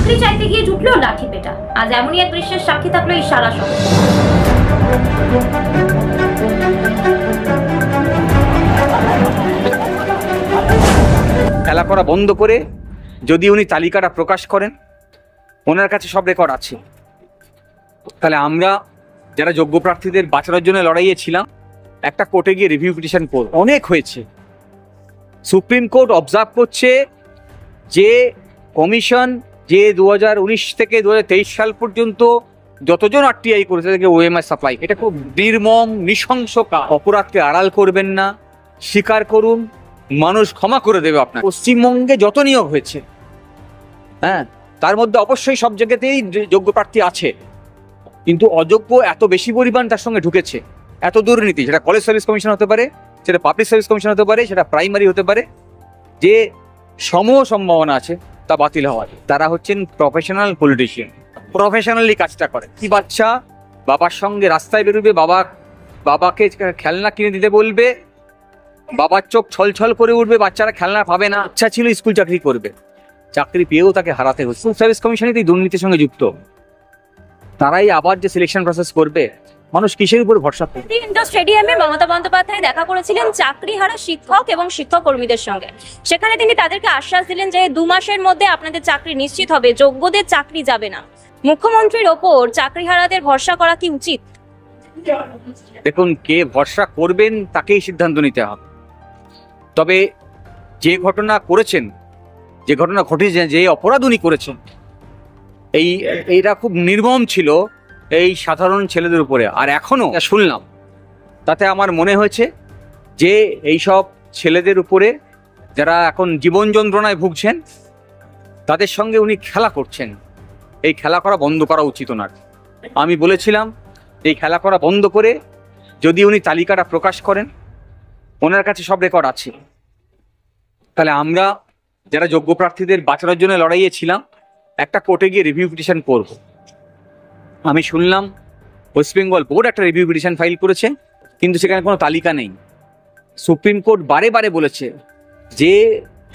চাকরি চাইতে গিয়ে জুটলো লাঠি পেটা। আজ এমনই এক দৃশ্যের সাক্ষী থাকলো এই সারা শহর। খেলা করা বন্ধ করে যদি উনি তালিকাটা প্রকাশ করেন, ওনার কাছে সব রেকর্ড আছে, তাহলে আমরা যারা যোগ্য প্রার্থীদের বাঁচানোর জন্য লড়াইয়ে ছিলাম একটা কোর্টে গিয়ে রিভিউ পিটিশন করব। অনেক হয়েছে। সুপ্রিম কোর্ট অবজার্ভ করছে যে কমিশন যে 2019 থেকে 2023 সাল পর্যন্ত যতজন আরটিআই করেছে তাদেরকে ওএমআর সাপ্লাই, এটা খুব নির্মম নৃশংস কাজ। অপরাধকে আড়াল করবেন না, স্বীকার করুন, মানুষ ক্ষমা করে দেবে আপনার। পশ্চিমবঙ্গে যত নিয়োগ হয়েছে, হ্যাঁ, তার মধ্যে অবশ্যই সব জায়গাতেই যোগ্য প্রার্থী আছে, কিন্তু অযোগ্য এত বেশি পরিমাণ তার সঙ্গে ঢুকেছে, এত দুর্নীতি, সেটা কলেজ সার্ভিস কমিশন হতে পারে, সেটা পাবলিক সার্ভিস কমিশন হতে পারে, সেটা প্রাইমারি হতে পারে, যে সমূহ সম্ভাবনা আছে তা বাতিল হওয়ার। তারা হচ্ছেন প্রফেশনাল পলিটিশিয়ান, প্রফেশনালি কাজটা করে। কি বাচ্চা বাবার সঙ্গে রাস্তায় বেরোবে, বাবাকে খেলনা কিনে দিতে বলবে, বাবার চোখ ছলছল করে উঠবে, বাচ্চারা খেলনা পাবে না, ইচ্ছা ছিল স্কুল চাকরি করবে, চাকরি পেয়েও তাকে হারাতে হচ্ছে। স্কুল সার্ভিস কমিশনই এই দুর্নীতির সঙ্গে যুক্ত, তারাই আবার যে সিলেকশন প্রসেস করবে, মানুষ কিসের উপর ভরসা করবে? ইন্ডোর স্টেডিয়ামে মমতা বন্দ্যোপাধ্যায় দেখা করেছিলেন চাকরিহারা শিক্ষক এবং শিক্ষক কর্মীদের সঙ্গে। সেখানে তিনি তাদেরকে আশ্বাস দিলেন যে 2 মাসের মধ্যে আপনাদের চাকরি নিশ্চিত হবে, যোগ্যদের চাকরি যাবে না। মুখ্যমন্ত্রীর ওপর চাকরিহারাদের ভরসা করা কি উচিত? দেখুন, কে ভরসা করবেন তাকেই সিদ্ধান্ত নিতে হবে। তবে যে ঘটনা করেছেন, যে ঘটনা ঘটেছে, যে অপরাধ উনি করেছেন, এইটা খুব নির্মম ছিল এই সাধারণ ছেলেদের উপরে। আর এখনো শুনলাম, তাতে আমার মনে হয়েছে যে এইসব ছেলেদের উপরে যারা এখন জীবন যন্ত্রণায় ভুগছেন, তাদের সঙ্গে উনি খেলা করছেন। এই খেলা করা বন্ধ করা উচিত ওনার। আমি বলেছিলাম এই খেলা করা বন্ধ করে যদি উনি তালিকাটা প্রকাশ করেন, ওনার কাছে সব রেকর্ড আছে, তাহলে আমরা যারা যোগ্য প্রার্থীদের বাঁচানোর জন্য লড়াইয়ে ছিলাম একটা কোর্টে গিয়ে রিভিউ পিটিশন করব। আমি শুনলাম ওয়েস্ট বেঙ্গল বোর্ড একটা রিভিউ পিটিশন ফাইল করেছে, কিন্তু সেখানে কোনো তালিকা নেই। সুপ্রিম কোর্ট বারে বারে বলেছে যে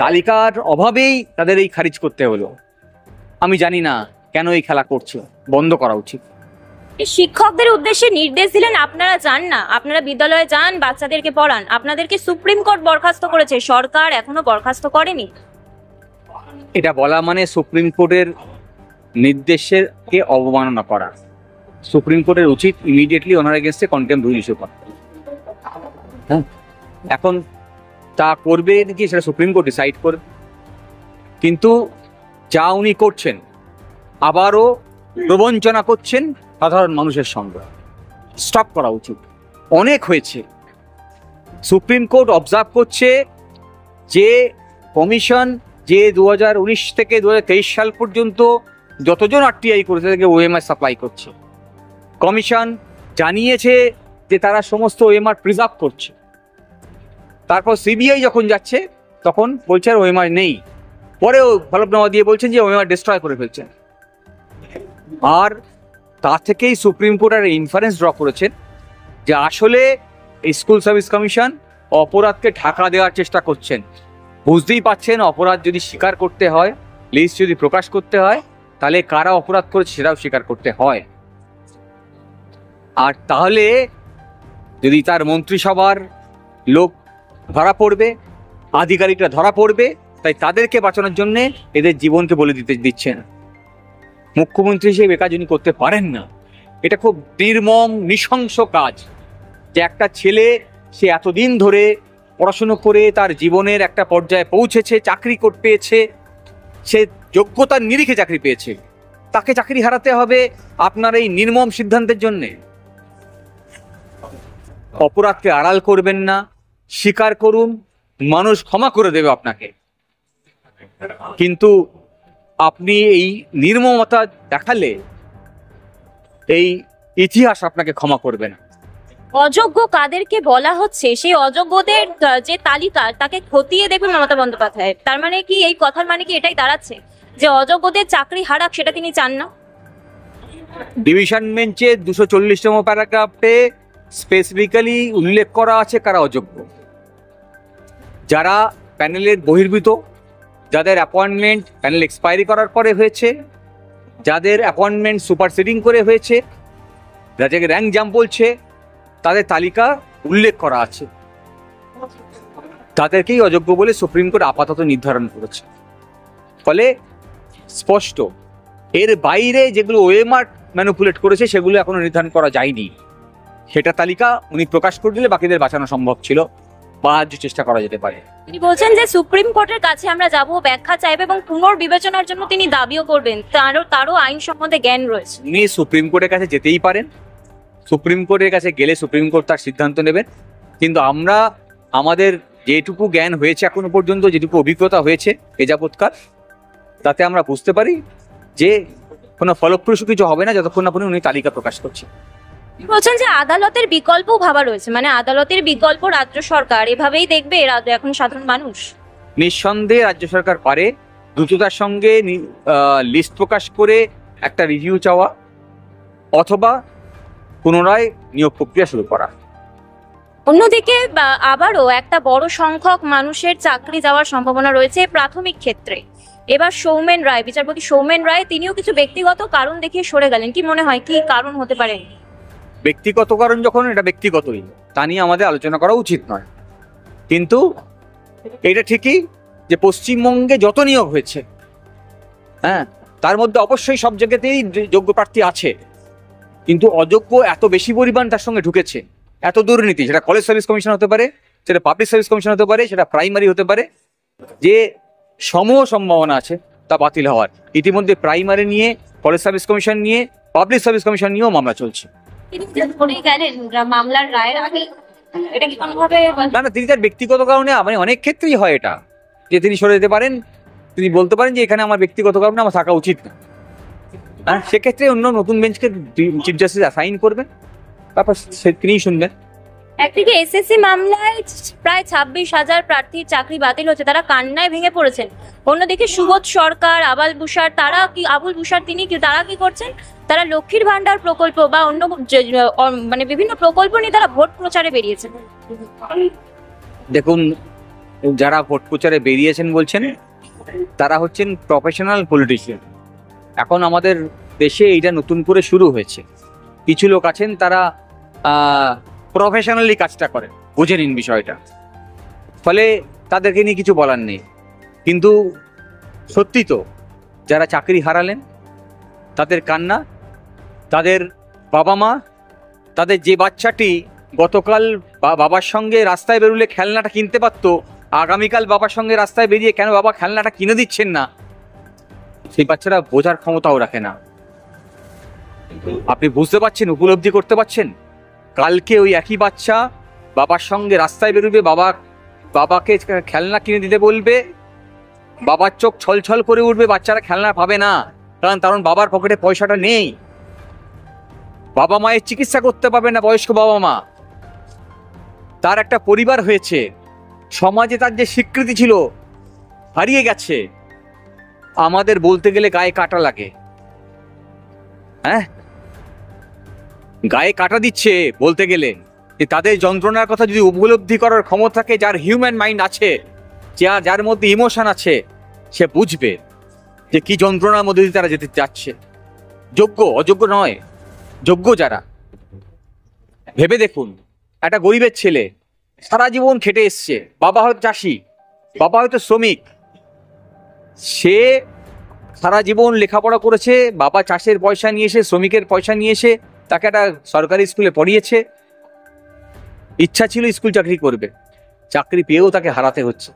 তালিকার অভাবেই তাদের এই খারিজ করতে হলো। আমি জানি না কেন এই খেলা করছে, বন্ধ করা উচিত। শিক্ষকদের উদ্দেশ্যে নির্দেশ দিলেন, আপনারা যান না, আপনারা বিদ্যালয়ে যান, বাচ্চাদেরকে পড়ান। আপনাদেরকে সুপ্রিম কোর্ট বরখাস্ত করেছে, সরকার এখনো বরখাস্ত করেনি। এটা বলা মানে সুপ্রিম কোর্টের নির্দেশকে অবমাননা করা। সুপ্রিম কোর্টের উচিত ইমিডিয়েটলি ওনার এগেনস্টে কন্টেম্প্ট রুল ইস্যু করা। হ্যাঁ, এখন তা করবে নাকি সেটা সুপ্রিম কোর্ট ডিসাইড করবে, কিন্তু যা উনি করছেন, আবারও প্রবঞ্চনা করছেন সাধারণ মানুষের সঙ্গে, স্টপ করা উচিত। অনেক হয়েছে। সুপ্রিম কোর্ট অবজার্ভ করছে যে কমিশন যে 2019 থেকে 2023 সাল পর্যন্ত যতজন আরটিআই করেছে তাদেরকে ওএমআর সাপ্লাই করছে। কমিশন জানিয়েছে যে তারা সমস্ত ওএমআর প্রিজার্ভ করছে। তারপর সিবিআই যখন যাচ্ছে তখন বলছে আর ওএমআর নেই, পরেও হলফনামা দিয়ে বলছেন যে ওএমআর ডিস্ট্রয় করে ফেলছেন। আর তা থেকেই সুপ্রিম কোর্ট আর ইনফারেন্স ড্র করেছেন যে আসলে স্কুল সার্ভিস কমিশন অপরাধকে ঢাকা দেওয়ার চেষ্টা করছেন। বুঝতেই পাচ্ছেন, অপরাধ যদি স্বীকার করতে হয়, লিস্ট যদি প্রকাশ করতে হয়, তাহলে কারা অপরাধ করেছে সেটাও স্বীকার করতে হয়। আর তাহলে যদি তার মন্ত্রিসভার লোক ধরা পড়বে, আধিকারিকরা ধরা পড়বে, তাই তাদেরকে বাঁচানোর জন্যে এদের জীবনকে বলে দিচ্ছেন। মুখ্যমন্ত্রী হিসেবে কাজ উনি করতে পারেন না। এটা খুব নির্মম নৃশংস কাজ যে একটা ছেলে, সে এতদিন ধরে পড়াশুনো করে তার জীবনের একটা পর্যায়ে পৌঁছেছে, চাকরি পেয়েছে, সে যোগ্যতার নিরিখে চাকরি পেয়েছে, তাকে চাকরি হারাতে হবে আপনার এই নির্মম সিদ্ধান্তের জন্যে। অপরাধকে আড়াল করবেন না, স্বীকার করুন, মানুষ ক্ষমা করে দেবে আপনাকে, কিন্তু আপনি এই নির্মমতা দেখালে এই ইতিহাস আপনাকে ক্ষমা করবে না। অযোগ্য কাদেরকে বলা হচ্ছে, সেই অযোগ্যদের যে তালিকা তাকে খতিয়ে দেখবেন মমতা বন্দ্যোপাধ্যায়। তার মানে কি, এই কথার মানে কি এটাই দাঁড়াচ্ছে যে অযোগ্যদের চাকরি হারাক, সেটা তিনি চান না? ডিভিশন বেঞ্চে 240তম প্যারাগ্রাফে স্পেসিফিক্যালি উল্লেখ করা আছে কারা অযোগ্য। যারা প্যানেলের বহির্ভূত, যাদের অ্যাপয়েন্টমেন্ট প্যানেল এক্সপায়ারি করার পরে হয়েছে, যাদের অ্যাপয়েন্টমেন্ট সুপারসিডিং করে হয়েছে, যাদেরকে র্যাঙ্ক জাম্প বলছে, তাদের তালিকা উল্লেখ করা আছে, তাদেরকেই অযোগ্য বলে সুপ্রিম কোর্ট আপাতত নির্ধারণ করেছে। ফলে স্পষ্ট, এর বাইরে যেগুলো ওএমআর ম্যানিপুলেট করেছে সেগুলো এখনো নির্ধারণ করা যায়নি। সেটা তালিকা উনি প্রকাশ করে দিলে বাকিদের বাঁচানো সম্ভব ছিল বা আজ চেষ্টা করা যেতে পারে। তিনি বলছেন যে সুপ্রিম কোর্টের কাছে আমরা যাব, ব্যাখ্যা চাইবে এবং পুনর্বিবেচনার জন্য তিনি দাবিও করবেন, তারও আইন সম্বন্ধে জ্ঞান রয়েছে। উনি সুপ্রিম কোর্টের কাছে যেতেই পারেন, সুপ্রিম কোর্টের কাছে গেলে সুপ্রিম কোর্ট তার সিদ্ধান্ত নেবেন। কিন্তু আমরা আমাদের যেটুকু জ্ঞান হয়েছে এখনো পর্যন্ত, যেটুকু অভিজ্ঞতা হয়েছে এ যাবৎকাল, তাতে আমরা বুঝতে পারি যে কোনো ফলপ্রসূ কিছু হবে না যতক্ষণ না উনি তালিকা প্রকাশ করছেন। বলছেন যে আদালতের বিকল্প ভাবা রয়েছে, মানে আদালতের বিকল্প রাজ্য সরকার এভাবেই দেখবে এখন সাধারণ মানুষ। নিঃসন্দেহে রাজ্য সরকার পারে দ্রুততার সঙ্গে লিস্ট প্রকাশ করে একটা রিভিউ চাওয়া অথবা পুনরায় নিয়োগ প্রক্রিয়া শুরু করা। অন্যদিকে আবারও একটা বড় সংখ্যক মানুষের চাকরি যাওয়ার সম্ভাবনা রয়েছে প্রাথমিক ক্ষেত্রে। এবার সৌমেন রায়, বিচারপতি সৌমেন রায়, তিনিও কিছু ব্যক্তিগত কারণ দেখিয়ে সরে গেলেন। কি মনে হয় কি কারণ হতে পারে? ব্যক্তিগত কারণ যখন, এটা ব্যক্তিগতই, তা নিয়ে আমাদের আলোচনা করা উচিত নয়। কিন্তু এটা ঠিকই যে পশ্চিমবঙ্গে যত নিয়োগ হয়েছে, হ্যাঁ, তার মধ্যে অবশ্যই সব জায়গাতেই যোগ্য প্রার্থী আছে, কিন্তু অযোগ্য এত বেশি পরিমাণ তার সঙ্গে ঢুকেছে, এত দুর্নীতি, সেটা কলেজ সার্ভিস কমিশন হতে পারে, সেটা পাবলিক সার্ভিস কমিশন হতে পারে, সেটা প্রাইমারি হতে পারে, যে সমূহ সম্ভাবনা আছে তা বাতিল হওয়ার। ইতিমধ্যে প্রাইমারি নিয়ে, কলেজ সার্ভিস কমিশন নিয়ে, পাবলিক সার্ভিস কমিশন নিয়েও মামলা চলছে। মামলার রায়ের আগে এটা কি কোনোভাবে না না, তিনি তার ব্যক্তিগত কারণে, মানে অনেক ক্ষেত্রেই হয় এটা, যে তিনি সরে যেতে পারেন, তিনি বলতে পারেন যে এখানে আমার ব্যক্তিগত কারণে আমার থাকা উচিত না। হ্যাঁ, সেক্ষেত্রে অন্য নতুন বেঞ্চকে চিফ জাস্টিস অ্যাসাইন করবেন, তারপর তিনিই শুনবেন। একদিকে এসএসসি মামলায় প্রায় 26,000 প্রার্থীর চাকরি বাতিল হচ্ছে, তারা কান্নায় ভেঙে পড়েছেন। অন্যদিকে সুবোধ সরকার, আবুল বুসার, তারা কি করছেন? তারা লক্ষ্মীর ভান্ডার প্রকল্প বা অন্য মানে বিভিন্ন প্রকল্প নিয়ে তারা ভোট প্রচারে বেরিয়েছেন। দেখুন, যারা ভোট প্রচারে বেরিয়েছেন বলছেন, তারা হচ্ছেন প্রফেশনাল পলিটিশিয়ান। এখন আমাদের দেশে এইটা নতুন করে শুরু হয়েছে। কিছু লোক আছেন তারা প্রফেশনালি কাজটা করেন, বুঝে নিন বিষয়টা, ফলে তাদেরকে নিয়ে কিছু বলার নেই। কিন্তু সত্যি তো, যারা চাকরি হারালেন তাদের কান্না, তাদের বাবা মা, তাদের যে বাচ্চাটি গতকাল বাবার সঙ্গে রাস্তায় বেরোলে খেলনাটা কিনতে পারতো, আগামীকাল বাবার সঙ্গে রাস্তায় বেরিয়ে কেন বাবা খেলনাটা কিনে দিচ্ছেন না, সেই বাচ্চারা বোঝার ক্ষমতাও রাখে না। আপনি বুঝতে পারছেন, উপলব্ধি করতে পারছেন? কালকে ওই একই বাচ্চা বাবার সঙ্গে রাস্তায় বেরোবে, বাবাকে খেলনা কিনে দিতে বলবে, বাবার চোখ ছলছল করে উঠবে, বাচ্চারা খেলনা পাবে না, কারণ বাবার পকেটে পয়সাটা নেই। বাবা মায়ের চিকিৎসা করতে পারবে না বয়স্ক বাবা মা, তার একটা পরিবার হয়েছে, সমাজে তার যে স্বীকৃতি ছিল হারিয়ে গেছে। আমাদের বলতে গেলে গায়ে কাটা লাগে, হ্যাঁ, গায়ে কাটা দিচ্ছে বলতে গেলে, যে তাদের যন্ত্রণার কথা যদি উপলব্ধি করার ক্ষমতা থাকে, যার হিউম্যান মাইন্ড আছে, যার মধ্যে ইমোশন আছে, সে বুঝবে যে কি যন্ত্রণার মধ্যে দিয়ে তারা যেতে যাচ্ছে। যোগ্য, অযোগ্য নয়, যোগ্য যারা। ভেবে দেখুন, একটা গরিবের ছেলে সারা জীবন খেটে এসছে, বাবা হয়তো চাষি, বাবা হয়তো শ্রমিক, সে সারা জীবন লেখাপড়া করেছে, বাবা চাষের পয়সা নিয়ে এসে, শ্রমিকের পয়সা নিয়ে এসে তাকে একটা সরকারি স্কুলে পড়িয়েছে, ইচ্ছা ছিল স্কুল চাকরি করবে, চাকরি পেয়েও তাকে হারাতে হচ্ছে।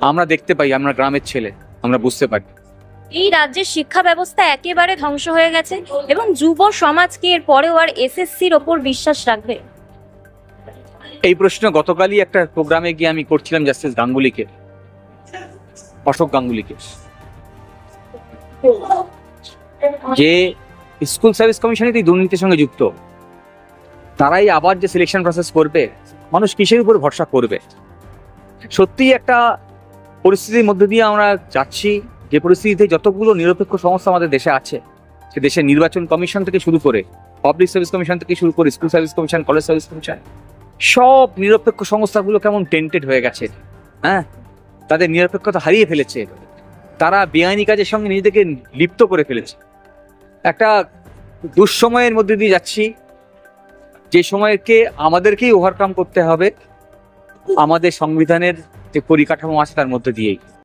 আমরা দেখতে পাই, আমরা গ্রামের ছেলে, আমরা বুঝতে পারি। এই রাজ্যের শিক্ষা ব্যবস্থা একেবারে ধ্বংস হয়ে গেছে এবং যুব সমাজকে এর পরেও আর এসএসসির ওপর বিশ্বাস রাখবে? এই প্রশ্ন গতকালই একটা প্রোগ্রামে গিয়ে আমি করছিলাম জাস্টিস গাঙ্গুলিকে, অশোক গাঙ্গুলিকে, যে স্কুল সার্ভিস কমিশনের দুর্নীতির সঙ্গে যুক্ত, তারাই আবার যে সিলেকশন প্রসেস করবে, মানুষ কিসের উপর ভরসা করবে? সত্যিই একটা পরিস্থিতির মধ্যে দিয়ে আমরা যাচ্ছি, যে পরিস্থিতিতে যতগুলো নিরপেক্ষ সংস্থা আমাদের দেশে আছে, সে দেশের নির্বাচন কমিশন থেকে শুরু করে, পাবলিক সার্ভিস কমিশন থেকে শুরু করে, school service commission, college service commission, সব নিরপেক্ষ সংস্থাগুলো কেমন টেন্টেড হয়ে গেছে, হ্যাঁ, তাদের নিরপেক্ষতা হারিয়ে ফেলেছে। তারা বেআইনি কাজের সঙ্গে নিজেদেরকে লিপ্ত করে ফেলেছে। একটা দুঃসময়ের মধ্যে দিয়ে যাচ্ছি, যে সময়কে আমাদেরকেই ওভারকাম করতে হবে আমাদের সংবিধানের যে পরিকাঠামো আছে তার মধ্যে দিয়েই।